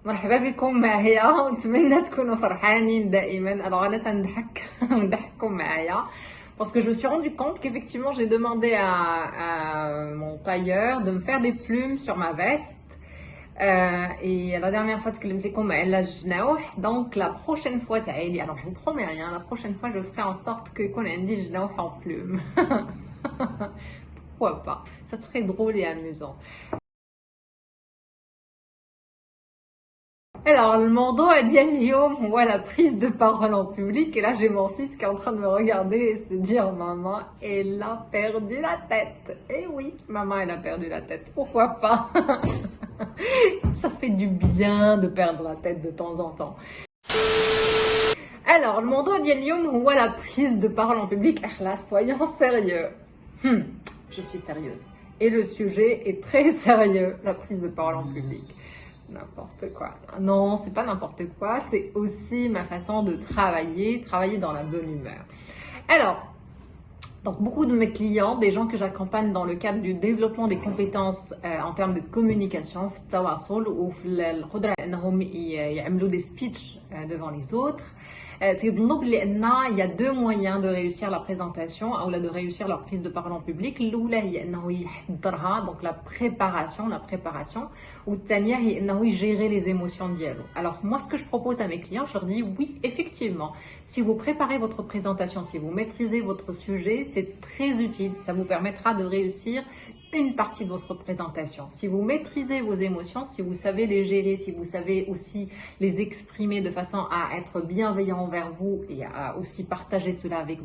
مرحبا بكم معايا ونتمنى تكونوا فرحانين دائما. Alors انا تنضحك ونضحككم معايا parce que je me suis rendu compte qu'effectivement j'ai demandé à mon tailleur de me faire des plumes sur ma veste et la dernière fois تكلمت لكم على الجناوح. donc la prochaine fois تعالي, alors je vous promets rien, la prochaine fois je ferai en sorte que يكون عندي الجناوح en plumes. Pourquoi pas, ça serait drôle et amusant. Alors, الموضوع ديال اليوم هو la prise de parole en public. Et là, j'ai mon fils qui est en train de me regarder et se dire, maman, elle a perdu la tête. Et oui, maman, elle a perdu la tête. Pourquoi pas? Ça fait du bien de perdre la tête de temps en temps. Alors, الموضوع ديال اليوم هو la prise de parole en public. Là, soyons sérieux. Je suis sérieuse. Et le sujet est très sérieux, la prise de parole en public. N'importe quoi. Non, c'est pas n'importe quoi, c'est aussi ma façon de travailler dans la bonne humeur. Alors, donc beaucoup de mes clients, des gens que j'accompagne dans le cadre du développement des compétences en termes de communication, في التواصل وفي القدرة انهم يعملوا des speeches devant les autres. Il y a deux moyens de réussir la présentation ou de réussir leur prise de parole en public. الأولى هي إنه يحضرها, donc la préparation, ou الثانية هي إنه gérer les émotions ديالو. Alors moi, ce que je propose à mes clients, je leur dis oui, effectivement, si vous préparez votre présentation, si vous maîtrisez votre sujet, c'est très utile. Ça vous permettra de réussir une partie de votre présentation. Si vous maîtrisez vos émotions, si vous savez les gérer, si vous savez aussi les exprimer de façon à être bienveillant envers vous et à aussi partager cela avec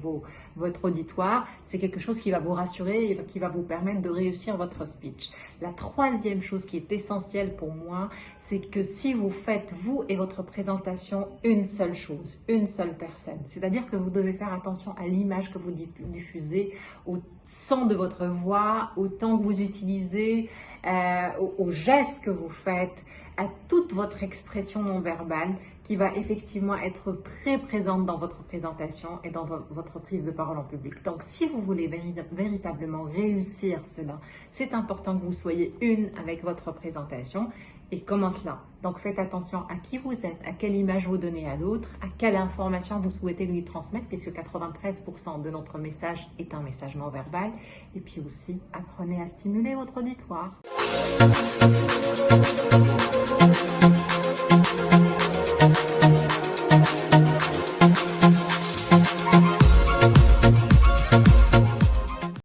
votre auditoire, c'est quelque chose qui va vous rassurer et qui va vous permettre de réussir votre speech. La troisième chose qui est essentielle pour moi, c'est que si vous faites, vous et votre présentation, une seule chose, une seule personne, c'est-à-dire que vous devez faire attention à l'image que vous diffusez, au son de votre voix, au temps que vous utilisez, aux gestes que vous faites, à toute votre expression non verbale qui va effectivement être très présente dans votre présentation et dans votre prise de parole en public. Donc, si vous voulez véritablement réussir cela, c'est important que vous soyez une avec votre présentation. Et comment cela? Donc, faites attention à qui vous êtes, à quelle image vous donnez à l'autre, à quelle information vous souhaitez lui transmettre, puisque 93% de notre message est un message non verbal. Et puis aussi, apprenez à stimuler votre auditoire.